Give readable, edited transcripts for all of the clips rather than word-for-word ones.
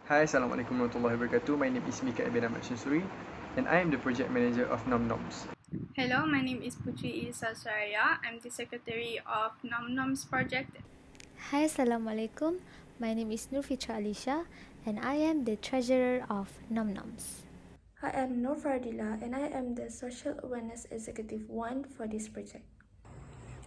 Hi, Assalamualaikum warahmatullahi wabarakatuh. My name is Mika Ibn Ahmad Shansuri, and I am the project manager of NomNoms. Hello, my name is Putri Isa Saraya. I'm the secretary of NomNoms project. Hi, Assalamualaikum. My name is Nurfitra Alisha and I am the treasurer of NomNoms. I am Nur Fardila and I am the Social Awareness Executive 1 for this project.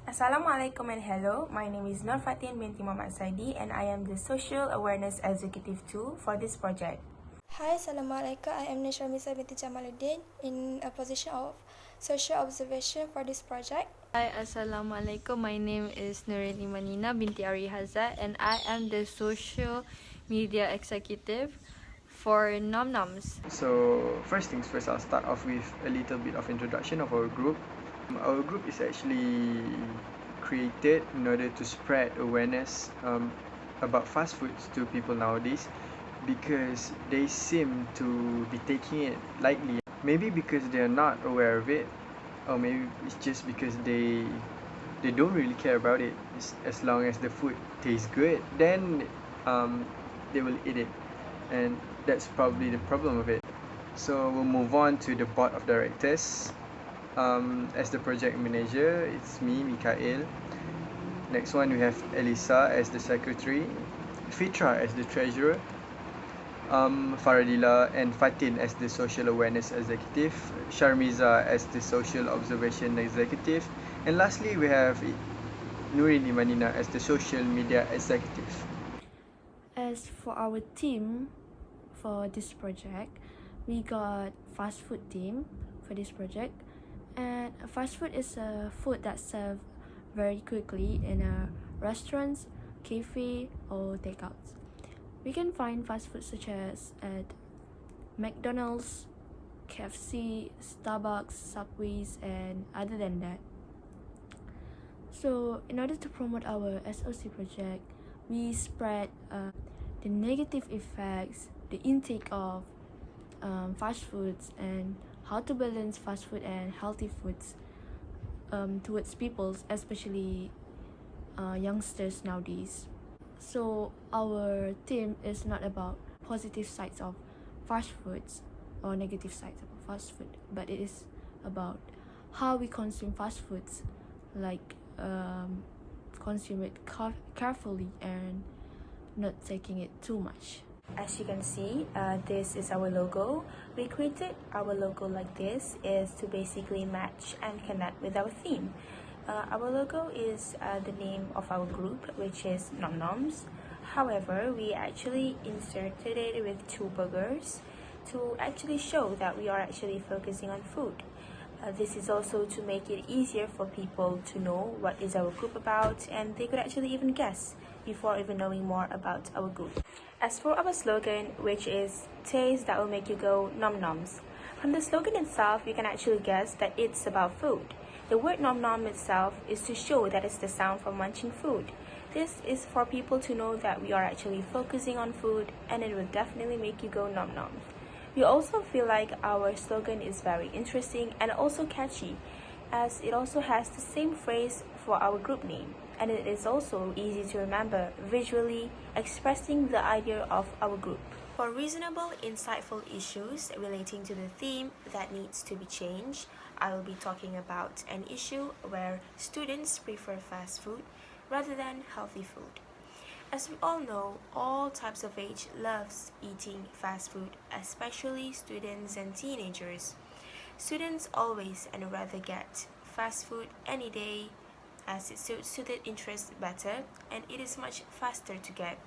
Assalamualaikum and hello, my name is Nur Fatin binti Muhammad Saidi and I am the Social Awareness Executive 2 for this project. Hi, Assalamualaikum. I am Nishamisa binti Jamaluddin in a position of social observation for this project. Hi, Assalamualaikum. My name is Nurini Manina binti Ari Hazza and I am the social media executive for NomNoms. So, first things first, I'll start off with a little bit of introduction of our group. Our group is actually created in order to spread awareness about fast foods to people nowadays because they seem to be taking it lightly. Maybe because they're not aware of it, or maybe it's just because they don't really care about it. As long as the food tastes good, then they will eat it, and that's probably the problem of it. So we'll move on to the board of directors. As the project manager, it's me, Mikael. Next one, we have Elisa as the secretary, Fitra as the treasurer, Faradila and Fatin as the social awareness executive, Sharmiza as the social observation executive, and lastly, we have Nurini Manina as the social media executive. As for our team for this project, we got fast food team for this project. And fast food is a food that's served very quickly in restaurants, cafe, or takeouts. We can find fast food such as at McDonald's, KFC, Starbucks, Subways, and other than that. So, in order to promote our SOC project, we spread the negative effects, the intake of fast foods, and how to balance fast food and healthy foods towards people, especially youngsters nowadays. So our team is not about positive sides of fast foods or negative sides of fast food, but it is about how we consume fast foods, like consume it carefully and not taking it too much. As you can see, this is our logo. We created our logo like this is to basically match and connect with our theme. Our logo is the name of our group, which is NomNoms. However, we actually inserted it with two burgers to actually show that we are actually focusing on food. This is also to make it easier for people to know what is our group about, and they could actually even guess before even knowing more about our group. As for our slogan, which is taste that will make you go nom noms, from the slogan itself you can actually guess that it's about food. The word nom nom itself is to show that it's the sound from munching food. This is for people to know that we are actually focusing on food, and it will definitely make you go nom noms. We also feel like our slogan is very interesting and also catchy, as it also has the same phrase for our group name, and it is also easy to remember visually, expressing the idea of our group. For reasonable, insightful issues relating to the theme that needs to be changed, I will be talking about an issue where students prefer fast food rather than healthy food. As we all know, all types of age loves eating fast food, especially students and teenagers. Students always and rather get fast food any day as it suits their interests better and it is much faster to get.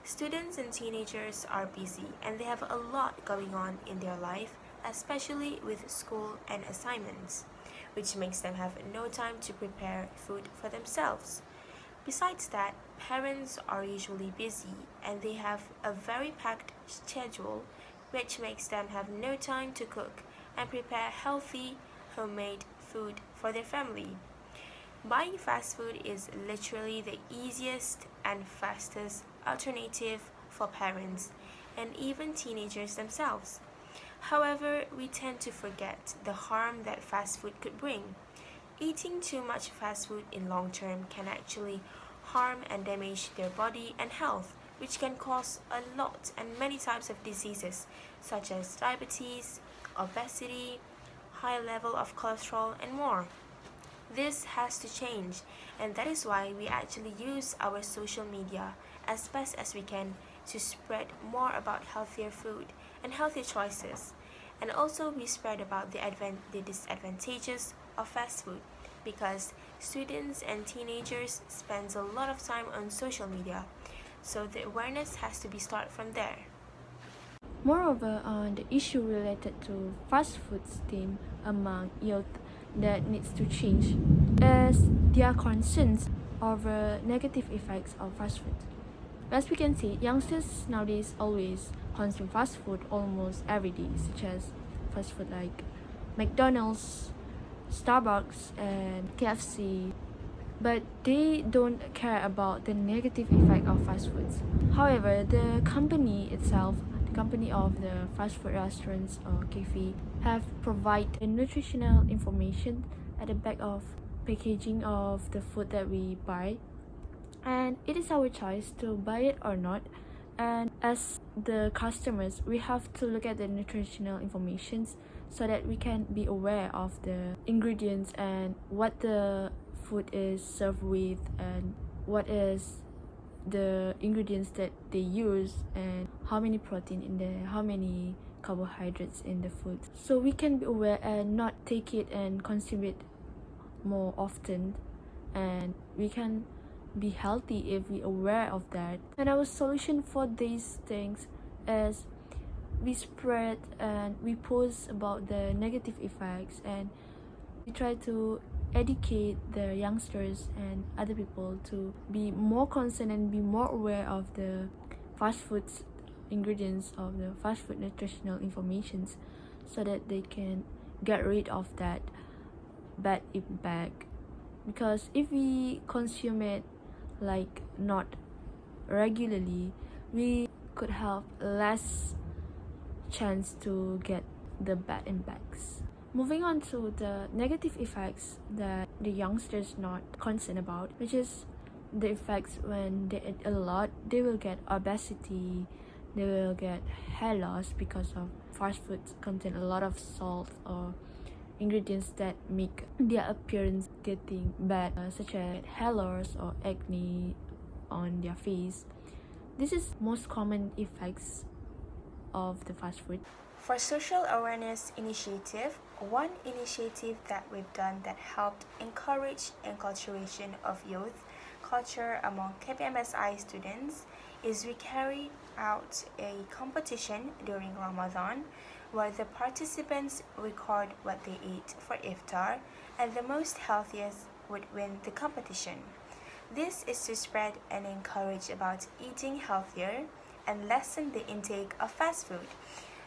Students and teenagers are busy and they have a lot going on in their life, especially with school and assignments, which makes them have no time to prepare food for themselves. Besides that, parents are usually busy and they have a very packed schedule, which makes them have no time to cook and prepare healthy, homemade food for their family. Buying fast food is literally the easiest and fastest alternative for parents and even teenagers themselves. However, we tend to forget the harm that fast food could bring. Eating too much fast food in long term can actually harm and damage their body and health, which can cause a lot and many types of diseases such as diabetes, obesity, high level of cholesterol, and more. This has to change, and that is why we actually use our social media as best as we can to spread more about healthier food and healthier choices. And also we spread about the disadvantages of fast food, because students and teenagers spend a lot of time on social media, so the awareness has to be started from there. Moreover, on the issue related to fast food theme among youth that needs to change is their concerns over negative effects of fast food. As we can see, youngsters nowadays always consume fast food almost every day, such as fast food like McDonald's, Starbucks, and KFC. But they don't care about the negative effect of fast foods. However, the company itself, the company of the fast food restaurants or cafe, have provided nutritional information at the back of packaging of the food that we buy, and it is our choice to buy it or not. And as the customers, we have to look at the nutritional information so that we can be aware of the ingredients and what the food is served with and what is the ingredients that they use and how many protein in there, how many carbohydrates in the food, so we can be aware and not take it and consume it more often, and we can be healthy if we aware of that. And our solution for these things is we spread and we post about the negative effects, and we try to educate the youngsters and other people to be more concerned and be more aware of the fast food ingredients of the fast food nutritional informations, so that they can get rid of that bad impact. Because if we consume it like not regularly, we could have less chance to get the bad impacts. Moving on to the negative effects that the youngsters not concerned about, which is the effects when they eat a lot, they will get obesity, they will get hair loss because of fast food contain a lot of salt or ingredients that make their appearance getting bad, such as hair loss or acne on their face. This is most common effects of the fast food. For social awareness initiative, one initiative that we've done that helped encourage enculturation of youth culture among KPMSI students is we carried out a competition during Ramadan where the participants record what they ate for iftar, and the most healthiest would win the competition. This is to spread and encourage about eating healthier and lessen the intake of fast food.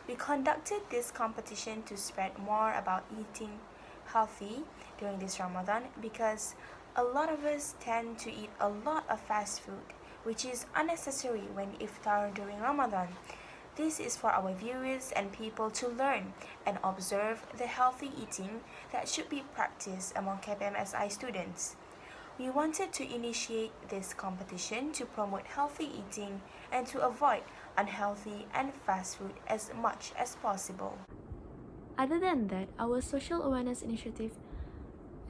We conducted this competition to spread more about eating healthy during this Ramadan, because a lot of us tend to eat a lot of fast food, which is unnecessary when iftar during Ramadan. This is for our viewers and people to learn and observe the healthy eating that should be practiced among KPMSI students. We wanted to initiate this competition to promote healthy eating and to avoid unhealthy and fast food as much as possible. Other than that, our social awareness initiative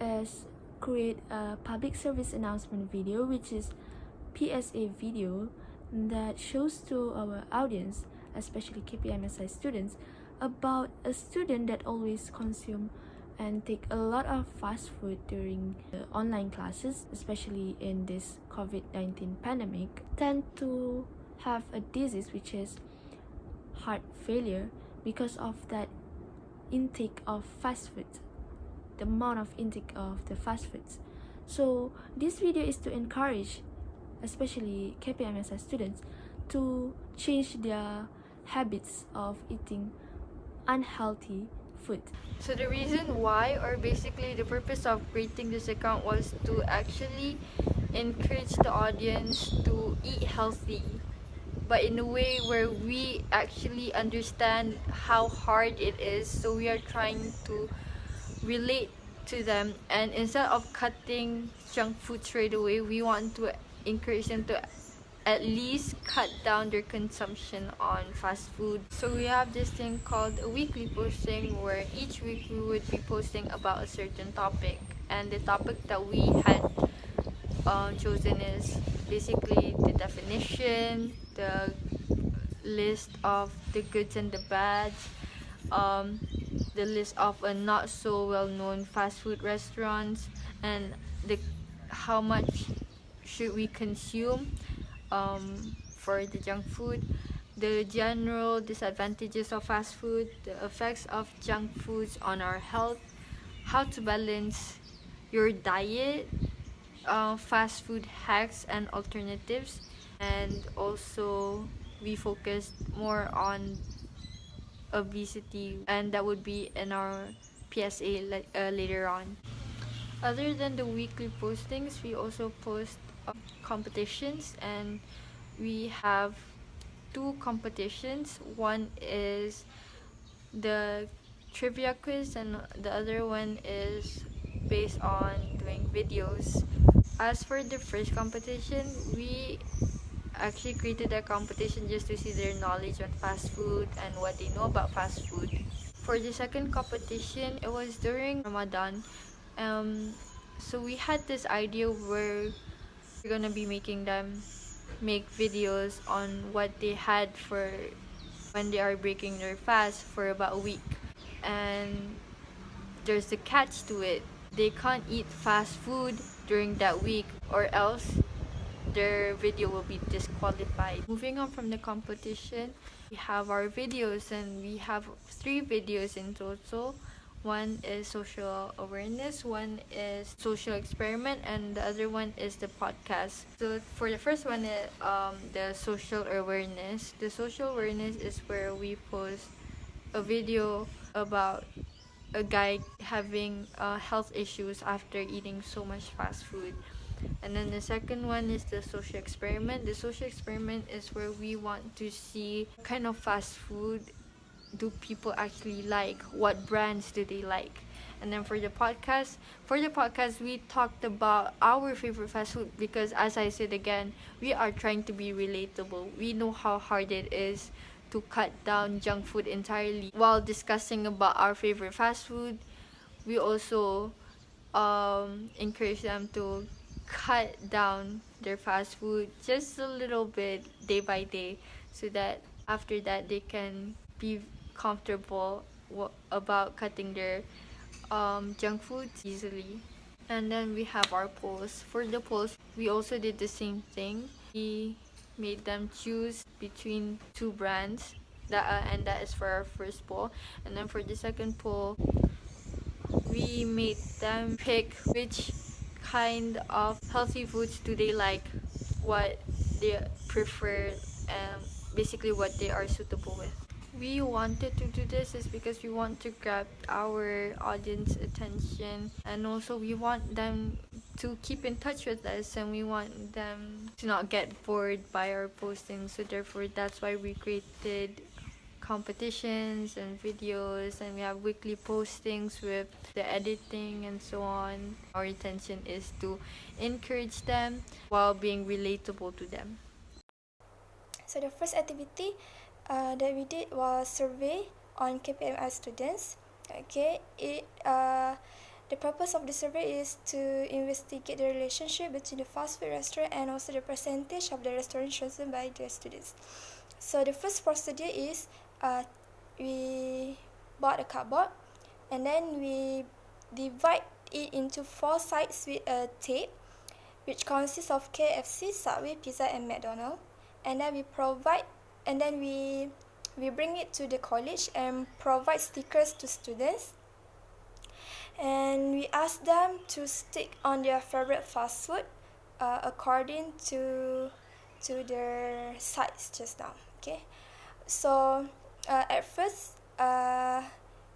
is create a public service announcement video, which is PSA video, that shows to our audience, especially KPMSI students, about a student that always consume and take a lot of fast food during the online classes, especially in this COVID-19 pandemic, tend to have a disease which is heart failure because of that intake of fast food, the amount of intake of the fast foods. So this video is to encourage especially KPMSI students to change their habits of eating unhealthy food. So the reason why, or basically the purpose of creating this account, was to actually encourage the audience to eat healthy, but in a way where we actually understand how hard it is. So we are trying to relate to them, and instead of cutting junk food straight away, we want to encourage them to at least cut down their consumption on fast food. So we have this thing called a weekly posting, where each week we would be posting about a certain topic, and the topic that we had chosen is basically the definition, the list of the goods and the bads, um, the list of a not so well known fast food restaurants, and the how much should we consume for the junk food, the general disadvantages of fast food, the effects of junk foods on our health, how to balance your diet, fast food hacks and alternatives, and also we focused more on obesity, and that would be in our PSA later on. Other than the weekly postings, we also post competitions, and we have two competitions. One is the trivia quiz, and the other one is based on doing videos. As for the first competition, we actually created a competition just to see their knowledge on fast food and what they know about fast food. For the second competition, it was during Ramadan. So we had this idea where we're gonna be making them make videos on what they had for when they are breaking their fast for about a week. And there's the catch to it. They can't eat fast food during that week, or else their video will be disqualified. Moving on from the competition, we have our videos, and we have 3 videos in total. One is social awareness, one is social experiment, and the other one is the podcast. So for the first one, the social awareness. The social awareness is where we post a video about a guy having health issues after eating so much fast food. And then the second one is the social experiment. The social experiment is where we want to see what kind of fast food do people actually like, what brands do they like. And then for the podcast we talked about our favorite fast food, because as I said again, we are trying to be relatable. We know how hard it is to cut down junk food entirely. While discussing about our favorite fast food, we also encourage them to cut down their fast food just a little bit day by day, so that after that they can be comfortable about cutting their junk foods easily. And then we have our polls. For the polls, we also did the same thing. We made them choose between 2 brands, and that is for our first poll. And then for the second poll, we made them pick which kind of healthy foods do they like, what they prefer, and basically what they are suitable with. We wanted to do this is because we want to grab our audience attention, and also we want them to keep in touch with us, and we want them to not get bored by our postings. So therefore that's why we created competitions and videos, and we have weekly postings with the editing and so on. Our intention is to encourage them while being relatable to them. So the first activity that we did was survey on KPMI students. Okay, the purpose of the survey is to investigate the relationship between the fast food restaurant and also the percentage of the restaurant chosen by the students. So the first procedure is we bought a cardboard, and then we divide it into 4 sides with a tape, which consists of KFC, Subway, Pizza, and McDonald's. And then we bring it to the college and provide stickers to students. And we ask them to stick on their favorite fast food according to their size just now. Okay, so at first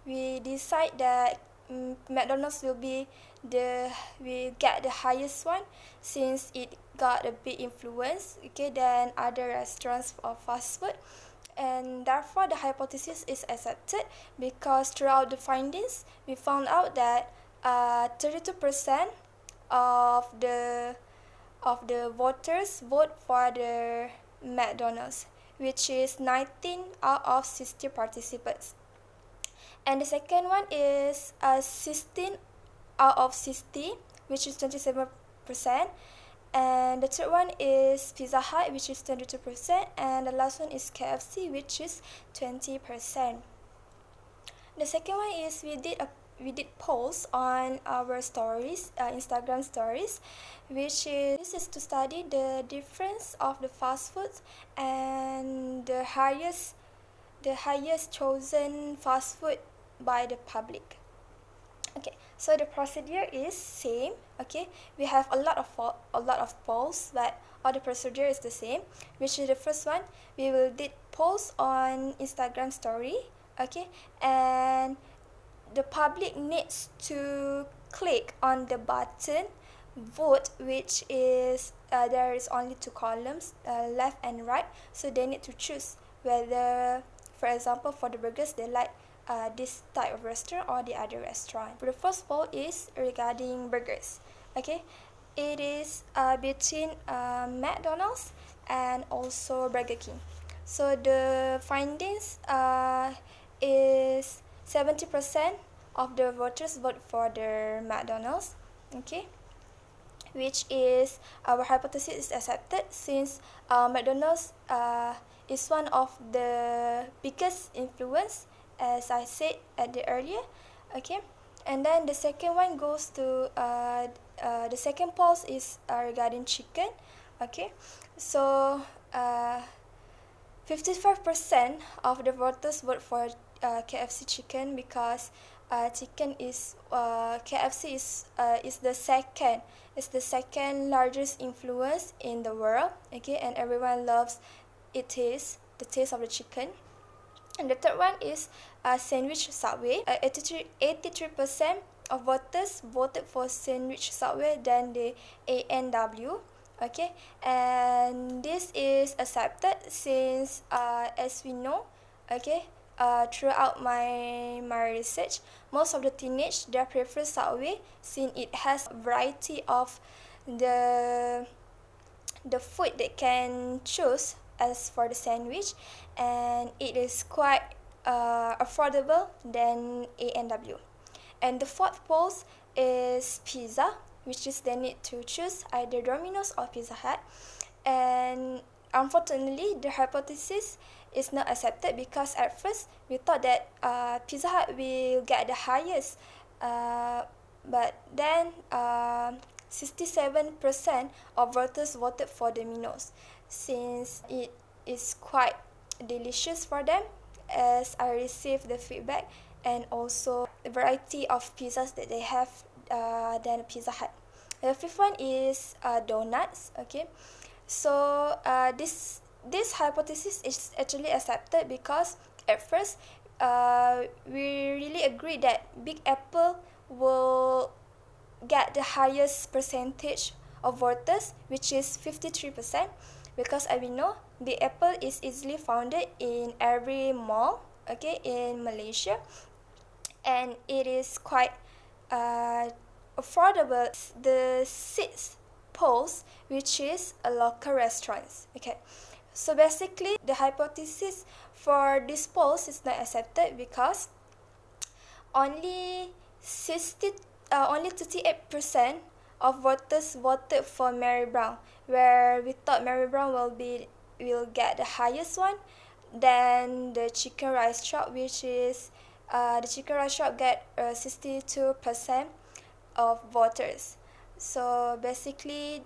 we decide that McDonald's we get the highest one, since it got a big influence, okay, than other restaurants of fast food. And therefore the hypothesis is accepted, because throughout the findings we found out that 32% of the of the voters vote for the McDonald's, which is 19 out of 60 participants. And the second one is 16 out of 60, which is 27%. And the third one is Pizza Hut, which is 22%. And the last one is KFC, which is 20%. The second one is we did polls on our stories, Instagram stories, which is to study the difference of the fast foods and the highest chosen fast food by the public. Okay, so the procedure is same. Okay, we have a lot of polls, but all the procedure is the same. Which is the first one, we will did polls on Instagram story. Okay, and the public needs to click on the button vote, which is there is only two columns, left and right, so they need to choose whether, for example, for the burgers they like this type of restaurant or the other restaurant. The first poll is regarding burgers. Okay, it is between McDonald's and also Burger King. So the findings is 70% of the voters vote for the McDonald's. Okay, which is our hypothesis is accepted since McDonald's is one of the biggest influence, as I said at the earlier. Okay, and then the second one goes to the second poll is regarding chicken. Okay, so 55% of the voters vote for KFC chicken because chicken is KFC is the second largest influence in the world. Okay, and everyone loves the taste of the chicken. And the third one is sandwich Subway. 83% of voters voted for sandwich Subway than the A&W. Okay, and this is accepted since as we know, okay, throughout my research, most of the teenage they prefer Subway since it has a variety of the food they can choose as for the sandwich, and it is quite affordable than A&W. And the fourth poll is pizza, which is they need to choose either Domino's or Pizza Hut. And unfortunately, the hypothesis is not accepted because at first we thought that Pizza Hut will get the highest, but then 67% of voters voted for Domino's since it is quite delicious for them, as I received the feedback, and also the variety of pizzas that they have than Pizza Hut. The fifth one is donuts. Okay, so this hypothesis is actually accepted because at first we really agree that Big Apple will get the highest percentage of voters, which is 53%, because as we know, Big Apple is easily found in every mall, okay, in Malaysia, and it is quite affordable. The sixth polls, which is a local restaurants. Okay, so basically the hypothesis for this polls is not accepted because only 38% of voters voted for Mary Brown, where we thought Mary Brown will get the highest one. Then the chicken rice shop, which is the chicken rice shop get 62% of voters. So basically,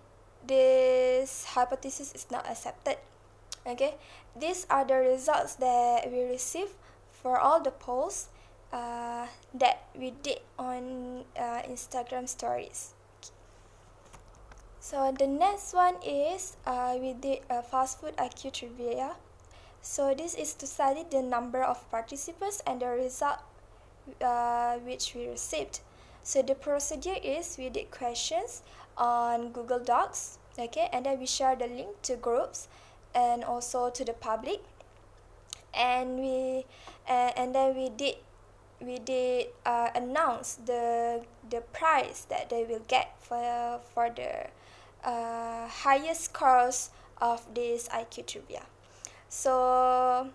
this hypothesis is not accepted. Okay, these are the results that we received for all the polls that we did on Instagram stories. So the next one is we did a fast food IQ trivia. So this is to study the number of participants and the result which we received. So the procedure is we did questions on Google Docs, okay, and then we share the link to groups and also to the public, and then we did announce the prize that they will get for the highest scores of this IQ trivia. So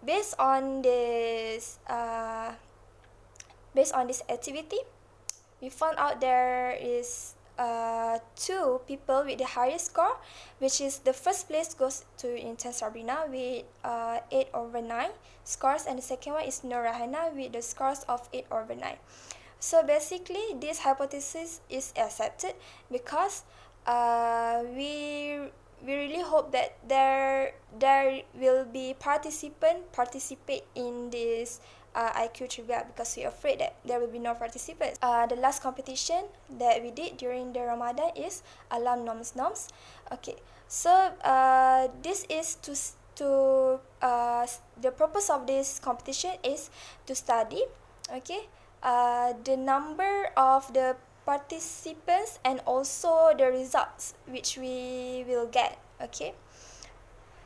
based on this activity, we found out there is two people with the highest score, which is the first place goes to Intan Sabrina with 8/9 scores, and the second one is Nur Rahana with the scores of 8/9. So basically, this hypothesis is accepted because we really hope that there will be participate in this IQ trivia, because we're afraid that there will be no participants. The last competition that we did during the Ramadan is Alam Noms Noms. Okay, so this is to the purpose of this competition is to study, okay, the number of the participants and also the results which we will get. Okay,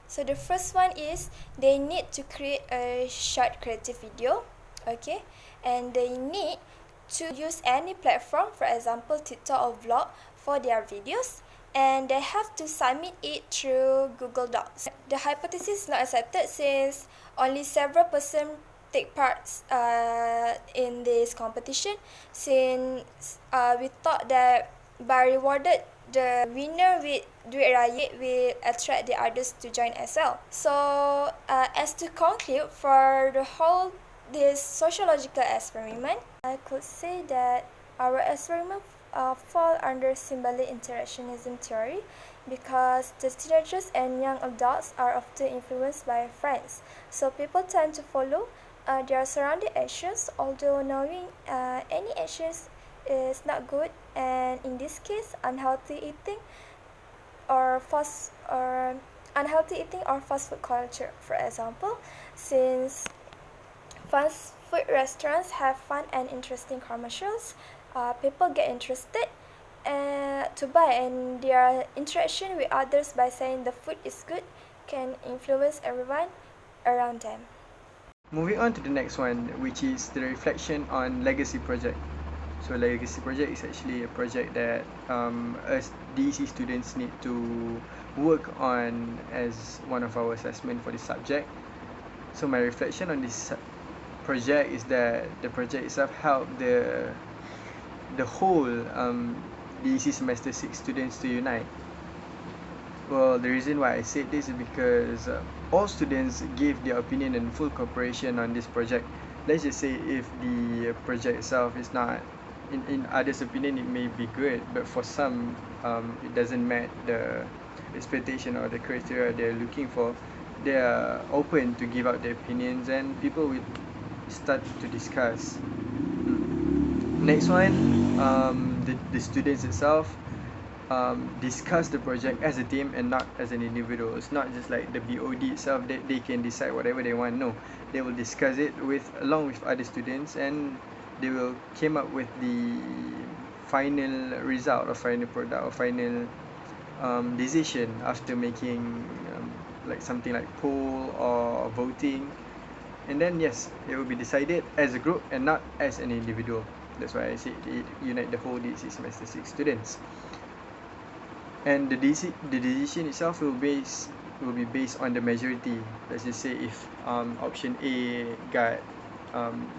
so the first one is they need to create a short creative video, okay, and they need to use any platform, for example TikTok or vlog, for their videos, and they have to submit it through Google Docs. The hypothesis is not accepted since only several persons take parts in this competition, since we thought that by rewarded the winner with duit raya will attract the others to join as well. So as to conclude for the whole this sociological experiment, I could say that our experiment fall under symbolic interactionism theory, because the teenagers and young adults are often influenced by friends. So people tend to follow their surrounding actions, although knowing any actions is not good, and in this case unhealthy eating or fast food culture, for example, since fast food restaurants have fun and interesting commercials, people get interested to buy, and their interaction with others by saying the food is good can influence everyone around them. Moving on to the next one, which is the reflection on legacy project. So legacy project is actually a project that us DEC students need to work on as one of our assessment for this subject. So my reflection on this project is that the project itself helped the whole DEC semester 6 students to unite. Well, the reason why I said this is because all students gave their opinion and full cooperation on this project. Let's just say if the project itself is not, in others' opinion, it may be good, but for some, it doesn't meet the expectation or the criteria they're looking for. They are open to give out their opinions, and people will start to discuss. Next one, the students itself discuss the project as a team and not as an individual. It's not just like the BOD itself that they can decide whatever they want. No, they will discuss it along with other students, and they will came up with the final result or final product or final decision after making like something like poll or voting, and then yes, it will be decided as a group and not as an individual. That's why I say it unite the whole DEC semester 6 students. And the decision itself will be based on the majority. Let's just say if option A got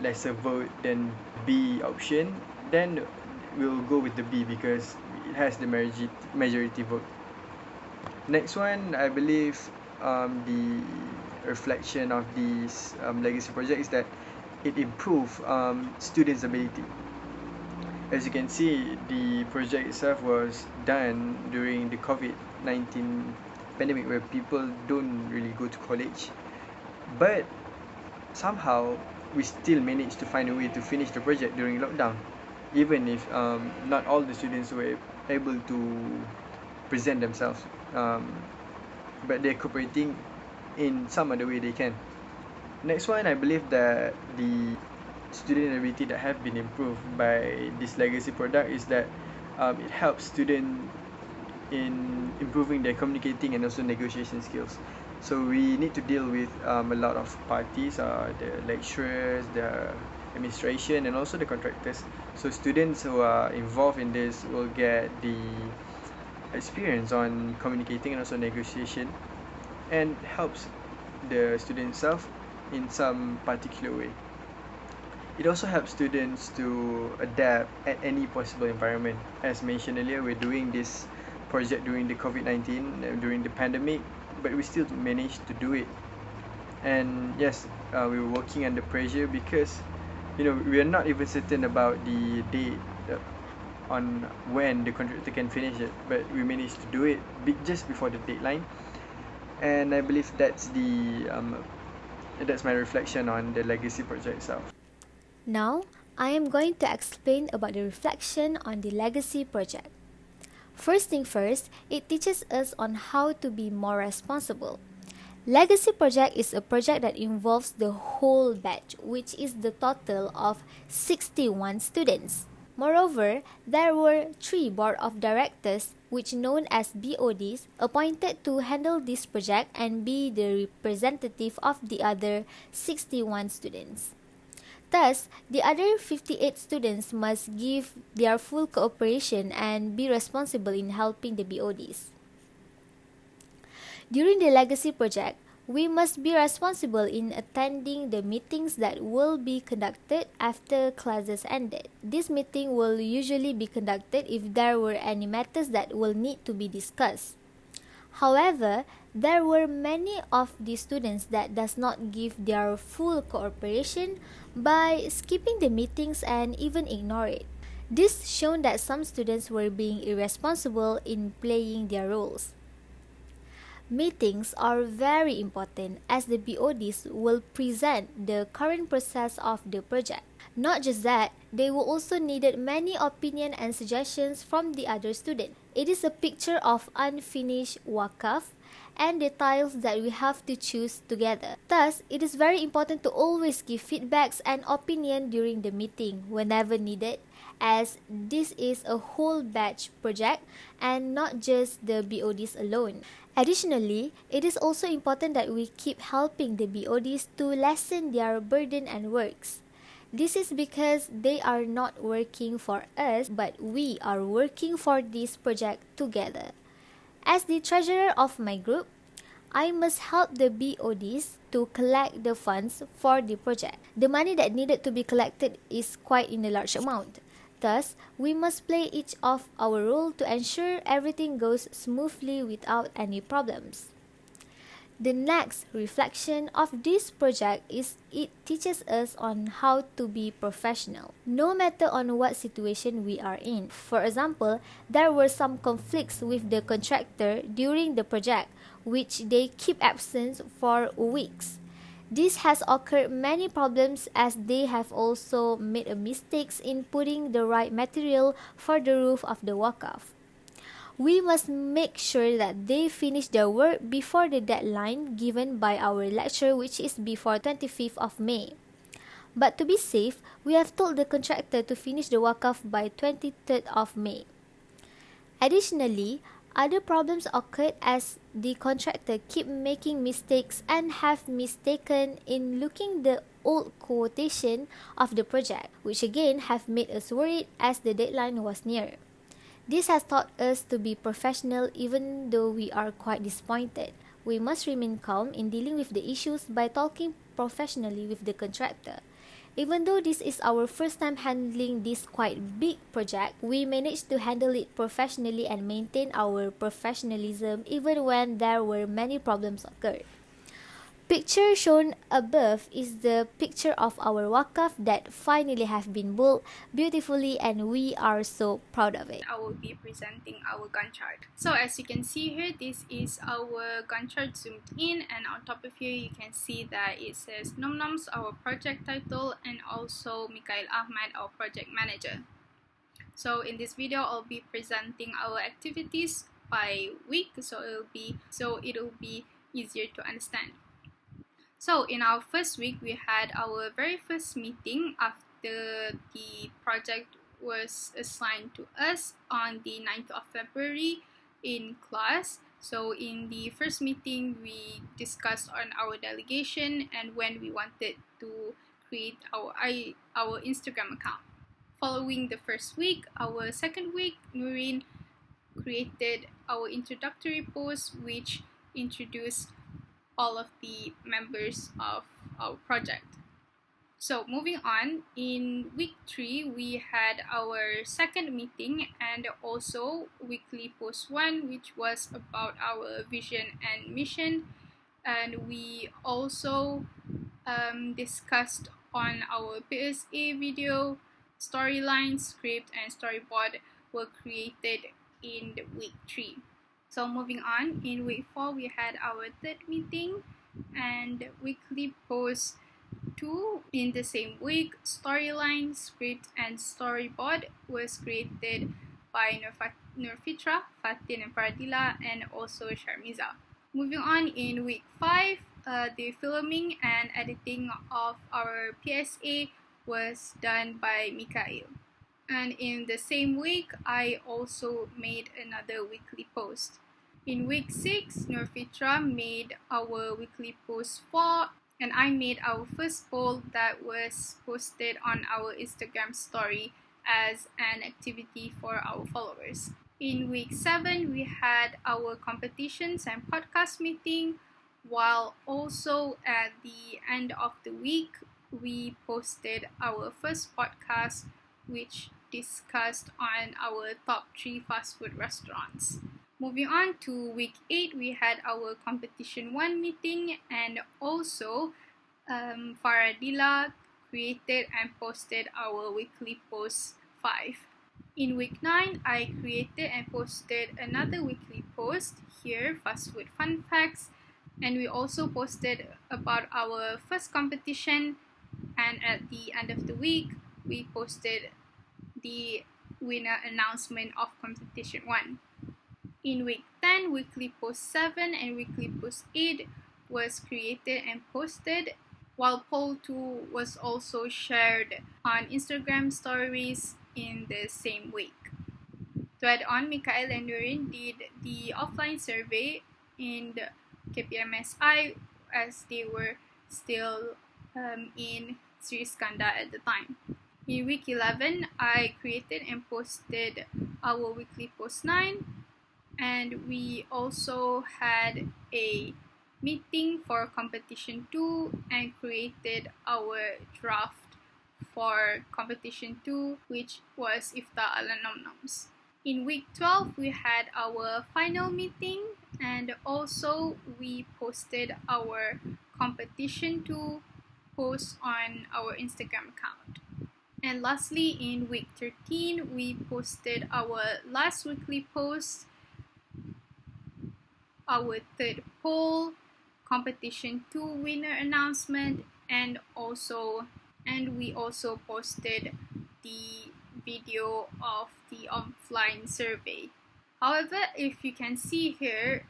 lesser vote than B option, then we'll go with the B because it has the majority vote. Next one, I believe the reflection of this legacy project is that it improves students' ability. As you can see, the project itself was done during the COVID-19 pandemic, where people don't really go to college, but somehow we still managed to find a way to finish the project during lockdown, even if not all the students were able to present themselves, but they're cooperating in some other way they can. Next one, I believe that the student ability that have been improved by this legacy product is that it helps students in improving their communicating and also negotiation skills. So we need to deal with a lot of parties, the lecturers, the administration, and also the contractors. So students who are involved in this will get the experience on communicating and also negotiation, and helps the student itself in some particular way. It also helps students to adapt at any possible environment. As mentioned earlier, we're doing this project during the COVID-19, during the pandemic, but we still managed to do it. And yes, we were working under pressure because we are not even certain about the date on when the contractor can finish it, but we managed to do it just before the deadline. And I believe that's my reflection on the legacy project itself. Now, I am going to explain about the reflection on the legacy project. First thing first, it teaches us on how to be more responsible. Legacy project is a project that involves the whole batch, which is the total of 61 students. Moreover, there were 3 board of directors, which known as BODs, appointed to handle this project and be the representative of the other 61 students. Thus, the other 58 students must give their full cooperation and be responsible in helping the BODs. During the legacy project, we must be responsible in attending the meetings that will be conducted after classes ended. This meeting will usually be conducted if there were any matters that will need to be discussed. However, there were many of the students that does not give their full cooperation by skipping the meetings and even ignore it. This shown that some students were being irresponsible in playing their roles. Meetings are very important as the BODs will present the current process of the project. Not just that, they will also needed many opinion and suggestions from the other student. It is a picture of unfinished wakaf and the tiles that we have to choose together. Thus, it is very important to always give feedbacks and opinion during the meeting whenever needed, as this is a whole batch project and not just the BODs alone. Additionally, it is also important that we keep helping the BODs to lessen their burden and works. This is because they are not working for us, but we are working for this project together. As the treasurer of my group, I must help the BODs to collect the funds for the project. The money that needed to be collected is quite in a large amount. Thus, we must play each of our role to ensure everything goes smoothly without any problems. The next reflection of this project is it teaches us on how to be professional, no matter on what situation we are in. For example, there were some conflicts with the contractor during the project, which they keep absent for weeks. This has occurred many problems as they have also made a mistakes in putting the right material for the roof of the wakaf. We must make sure that they finish their work before the deadline given by our lecturer, which is before 25th of May. But to be safe, we have told the contractor to finish the wakaf by 23rd of May. Additionally, other problems occurred as the contractor keep making mistakes and have mistaken in looking the old quotation of the project, which again have made us worried as the deadline was near. This has taught us to be professional even though we are quite disappointed. We must remain calm in dealing with the issues by talking professionally with the contractor. Even though this is our first time handling this quite big project, we managed to handle it professionally and maintain our professionalism even when there were many problems occurred. Picture shown above is the picture of our wakaf that finally have been built beautifully and we are so proud of it. I will be presenting our Gantt chart. So as you can see here, this is our Gantt chart zoomed in, and on top of here you can see that it says Nomnoms, our project title, and also Mikhail Ahmad, our project manager. So in this video, I'll be presenting our activities by week, so it'll be easier to understand. So in our first week, we had our very first meeting after the project was assigned to us on the 9th of February in class. So in the first meeting, we discussed on our delegation and when we wanted to create our Instagram account. Following the first week, our second week, Noreen created our introductory post, which introduced all of the members of our project. So moving on, in week 3, we had our second meeting and also weekly post 1, which was about our vision and mission. And we also discussed on our PSA video. Storyline, script, and storyboard were created in the week 3. So moving on, in week 4, we had our third meeting and weekly post 2 in the same week. Storyline, script, and storyboard was created by Nurfitra, Fatin, and Faradila, and also Sharmiza. Moving on, in week 5, the filming and editing of our PSA was done by Mikhail. And in the same week, I also made another weekly post. In week 6, Nurfitra made our weekly post 4, and I made our first poll that was posted on our Instagram story as an activity for our followers. In week 7, we had our competitions and podcast meeting, while also at the end of the week, we posted our first podcast, which discussed on our top 3 fast food restaurants. Moving on to week 8, we had our competition 1 meeting, and also Faradila created and posted our weekly post 5. In week 9, I created and posted another weekly post here, Fast Food Fun Facts, and we also posted about our first competition, and at the end of the week, we posted the winner announcement of competition 1. In week 10, weekly post 7 and weekly post 8 was created and posted, while poll 2 was also shared on Instagram stories in the same week. To add on, Mikhail and Nurin did the offline survey in the KPMSI as they were still in Sri Skanda at the time. In week 11, I created and posted our weekly post 9, and we also had a meeting for competition 2 and created our draft for competition 2, which was Ifta ala Nomnoms. In week 12, we had our final meeting, and also we posted our competition 2 post on our Instagram account. And lastly, in week 13, we posted our last weekly post, our third poll, competition 2 winner announcement, and we also posted the video of the offline survey. However, if you can see here,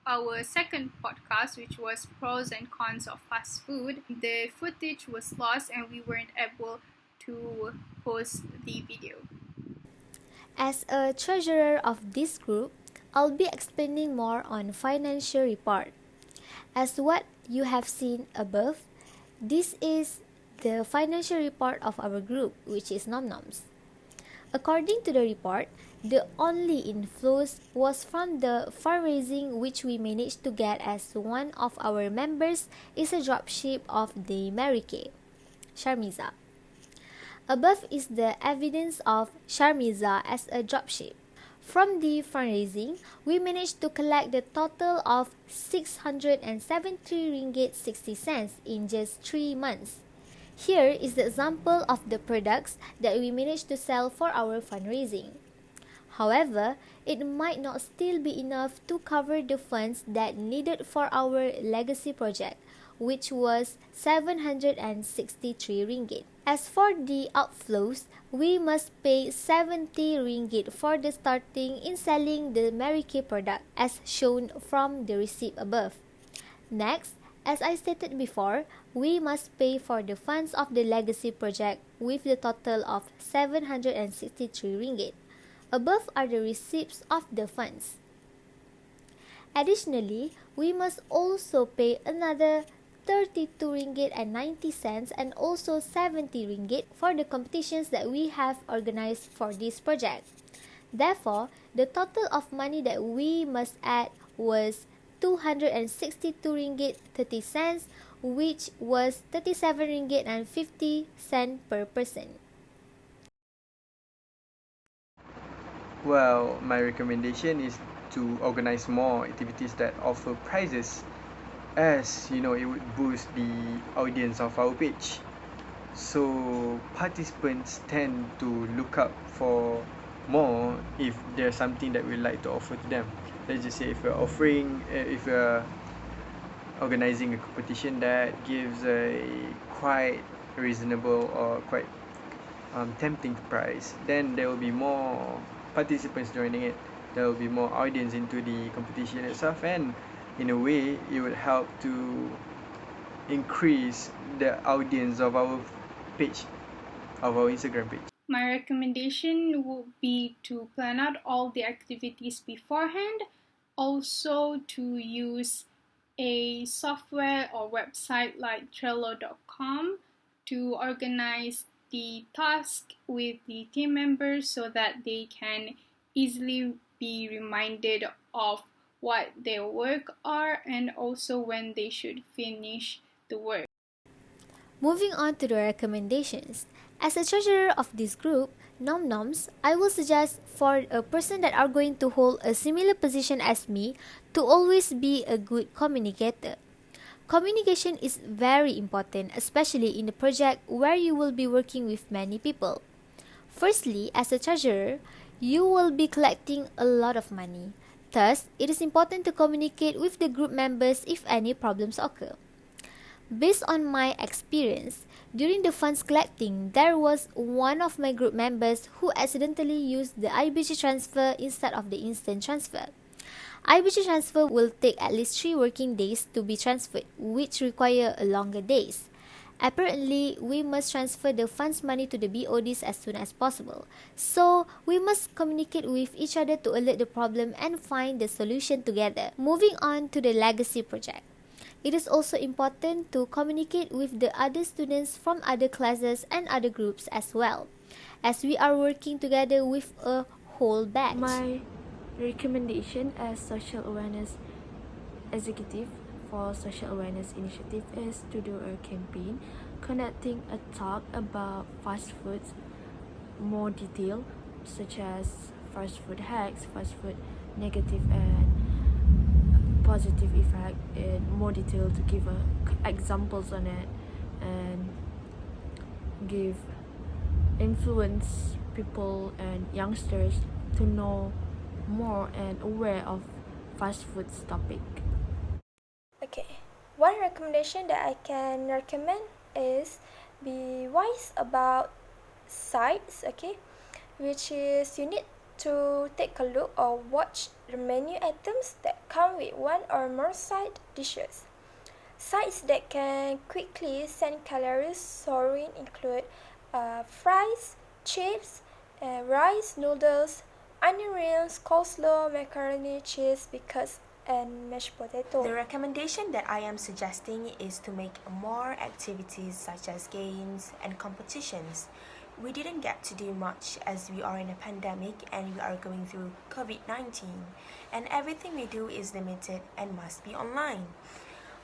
our second podcast, which was pros and cons of fast food, the footage was lost and we weren't able to post the video. As a treasurer of this group, I'll be explaining more on financial report. As what you have seen above, this is the financial report of our group, which is Nomnoms. According to the report, the only inflows was from the fundraising which we managed to get, as one of our members is a dropship of the Mary Kay, Sharmiza. Above is the evidence of Sharmiza as a dropship. From the fundraising, we managed to collect the total of 673 ringgit 60 cents in just 3 months. Here is the example of the products that we managed to sell for our fundraising. However, it might not still be enough to cover the funds that needed for our legacy project, which was 763 ringgit. As for the outflows, we must pay 70 ringgit for the starting in selling the Mary Kay product, as shown from the receipt above. Next, as I stated before, we must pay for the funds of the legacy project with the total of 763 ringgit. Above are the receipts of the funds. Additionally, we must also pay another 32 ringgit and 90 cents and also 70 ringgit for the competitions that we have organized for this project. Therefore, the total of money that we must add was 262 ringgit 30 cents, which was 37 ringgit and 50 cents per person. Well, my recommendation is to organize more activities that offer prizes, as you know, it would boost the audience of our page. So participants tend to look up for more if there's something that we'd like to offer to them. Let's just say if we're organizing a competition that gives a quite reasonable or quite tempting price, then there will be more participants joining it. There will be more audience into the competition itself, and in a way, it would help to increase the audience of our page, of our Instagram page. My recommendation would be to plan out all the activities beforehand, also to use a software or website like Trello.com to organize the task with the team members so that they can easily be reminded of what their work are and also when they should finish the work. Moving on to the recommendations. As a treasurer of this group, Nom-Noms, I will suggest for a person that are going to hold a similar position as me to always be a good communicator. Communication is very important, especially in a project where you will be working with many people. Firstly, as a treasurer, you will be collecting a lot of money. Thus, it is important to communicate with the group members if any problems occur. Based on my experience, during the funds collecting, there was one of my group members who accidentally used the IBG transfer instead of the instant transfer. IBG transfer will take at least 3 working days to be transferred, which require a longer days. Apparently, we must transfer the funds money to the BODs as soon as possible. So, we must communicate with each other to alert the problem and find the solution together. Moving on to the legacy project. It is also important to communicate with the other students from other classes and other groups as well, as we are working together with a whole batch. My recommendation as social awareness executive for social awareness initiative is to do a campaign conducting a talk about fast foods more detail, such as fast food hacks, fast food negative and positive effect in more detail, to give examples on it and give influence people and youngsters to know more and aware of fast foods topic. Okay, one recommendation that I can recommend is be wise about sites, okay, which is you need to take a look or watch the menu items that come with one or more side dishes. Sides that can quickly send calories soaring include fries, chips, rice, noodles, onion rings, coleslaw, macaroni, cheese, pickles, and mashed potato. The recommendation that I am suggesting is to make more activities such as games and competitions. We didn't get to do much as we are in a pandemic and we are going through COVID-19, and everything we do is limited and must be online.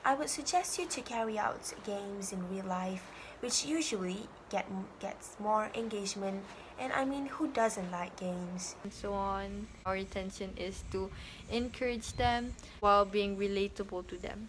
I would suggest you to carry out games in real life, which usually gets more engagement, and I mean, who doesn't like games? And so on. Our intention is to encourage them while being relatable to them.